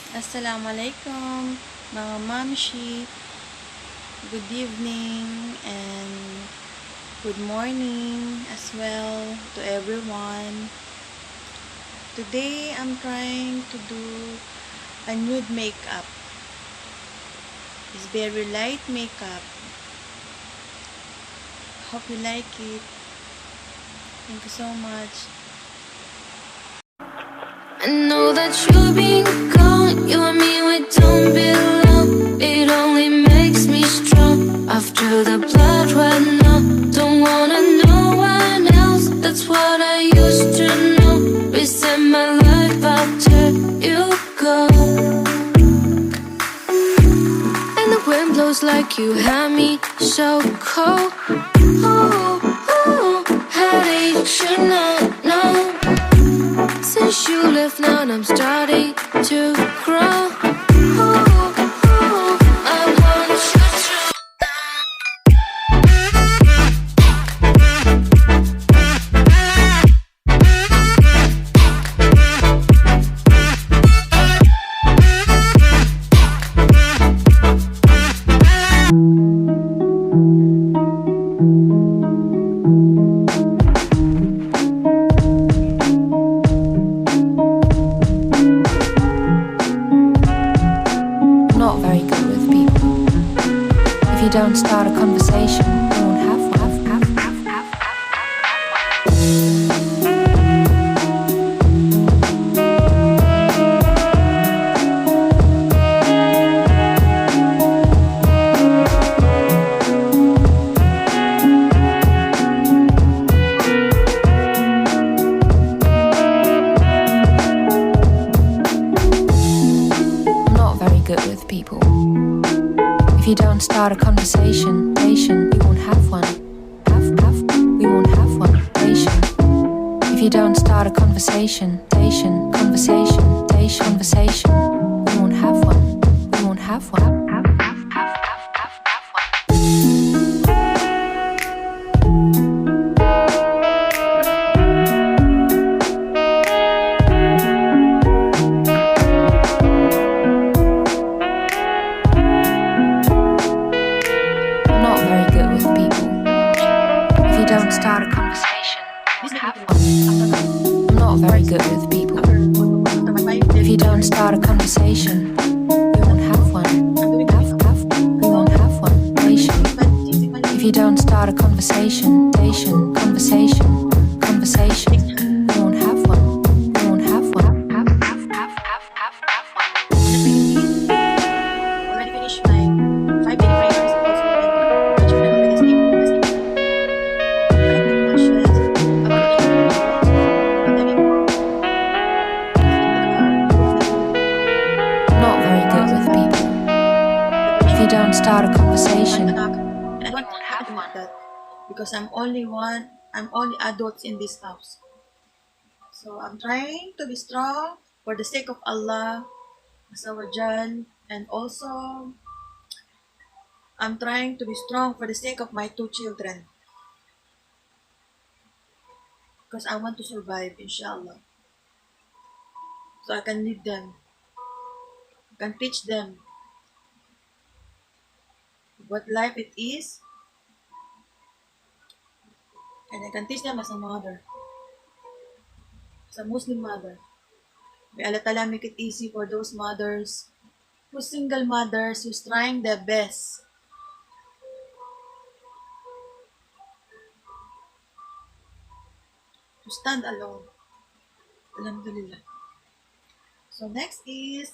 Assalamualaikum, mga mamshi. Good evening and good morning as well to everyone. Today, I'm trying to do a nude makeup. It's very light makeup. Hope you like it. Thank you so much. I know that you've been gone. You and me, we don't belong. It only makes me strong. After the blood ran out, don't wanna know one else. That's what I used to know. Reset my life after you go. And the wind blows like you had me so cold. Oh, oh, how did you know? Since you left now I'm starting to grow. Oh, oh, I want you to Not very good with people. If you don't start a conversation, you won't have one. I'm not very good with people. If you don't start a conversation, you won't have one. We won't have one. If you don't start a conversation, we won't have one. We won't have one. I'm not very good with people. If you don't start a conversation, you won't have one. I'm not very good with people. If you don't start a conversation, we won't have one. We won't have one. If you don't start a conversation, we won't have one. We won't have one. Already finished my 5 minute primers. Also, already already sleep. I'm not very good with people. If you don't start a conversation, And I don't have that because I'm only adults in this house. So I'm trying to be strong for the sake of Allah, Azawajal, and also I'm trying to be strong for the sake of my 2 children because I want to survive, inshallah. So I can lead them, I can teach them what life it is, and I can teach them as a mother, as a Muslim mother. May Allah Ta'ala make it easy for those mothers, who's single mothers, who's trying their best to stand alone. Alhamdulillah. So next is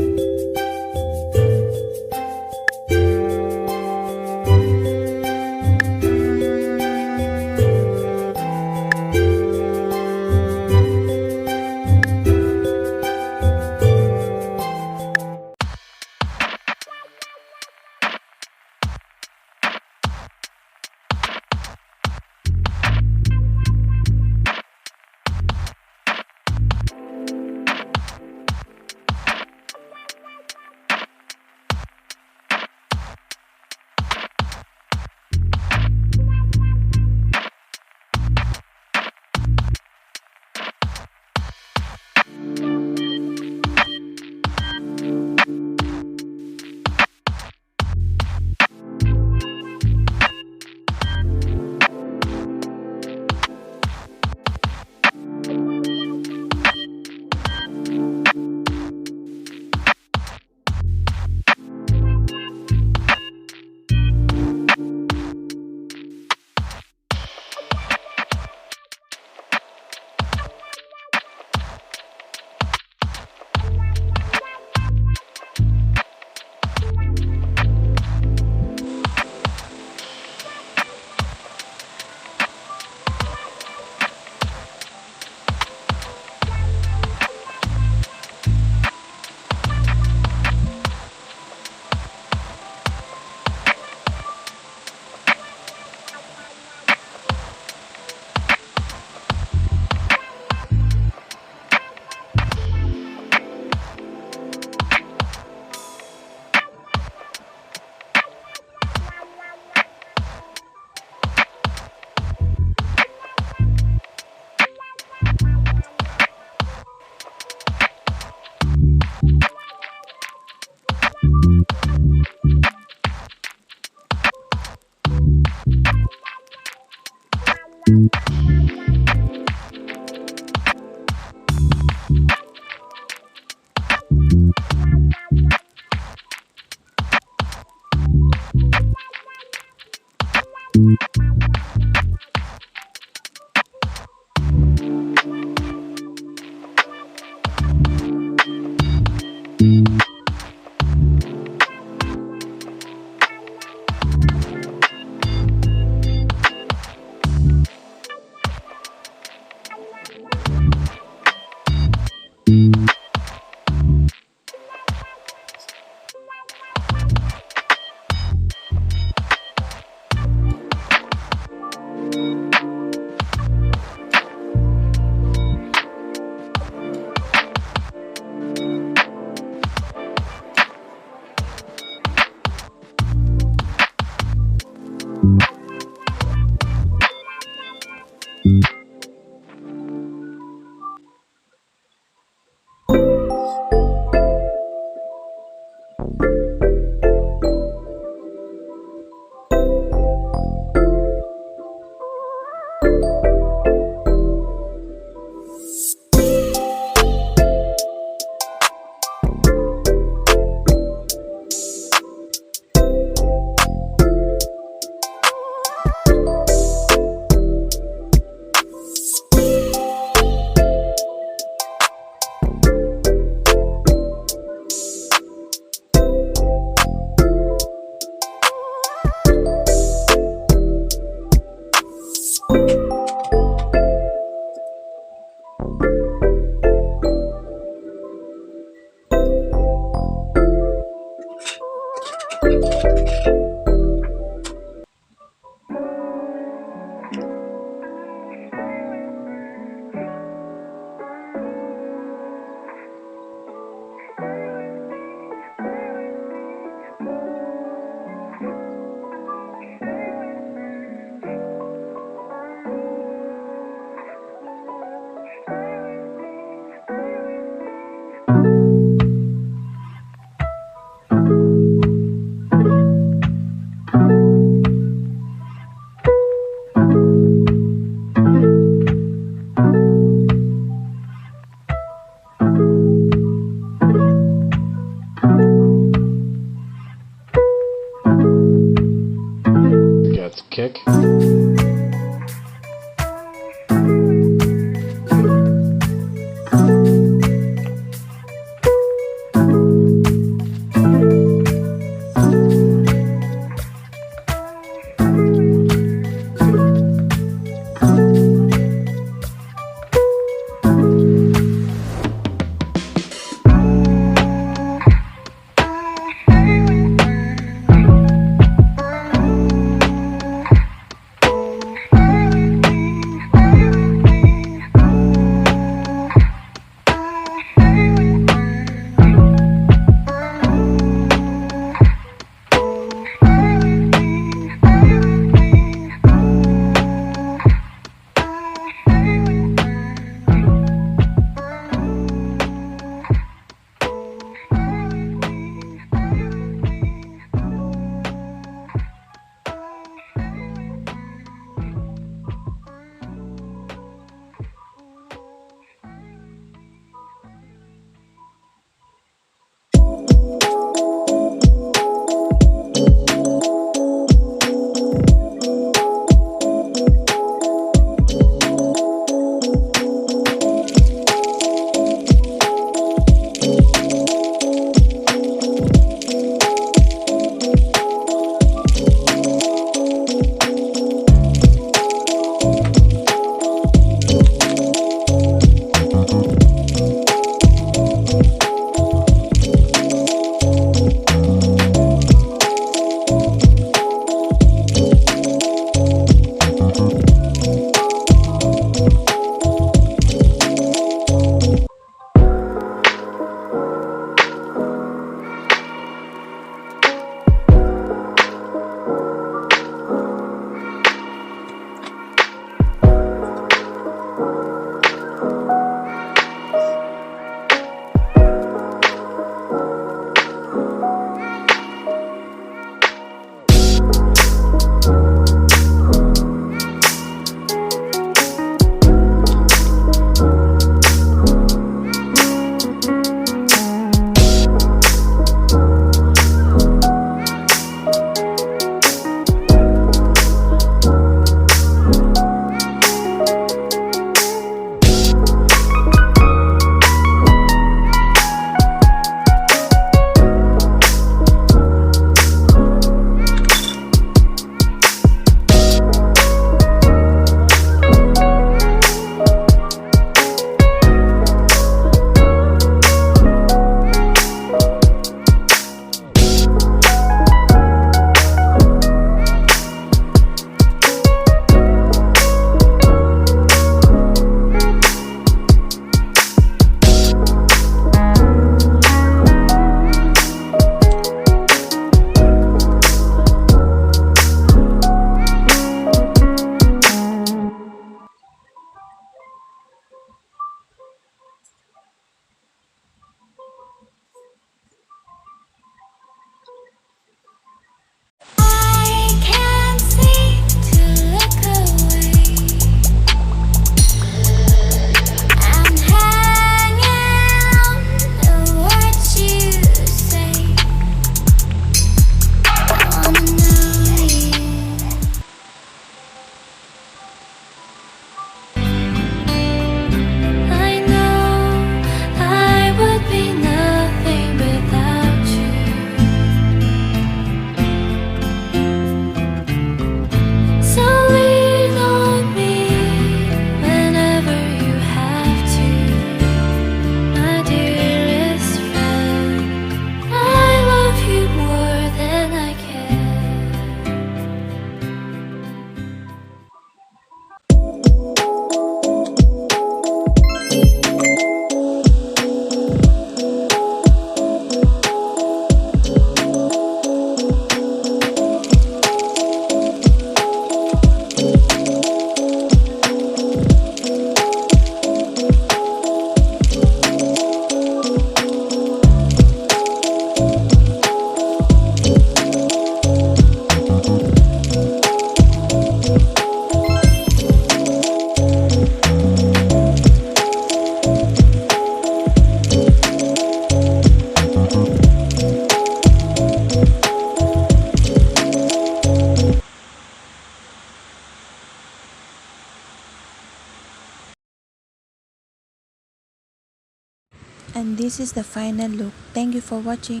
And this is the final look. Thank you for watching.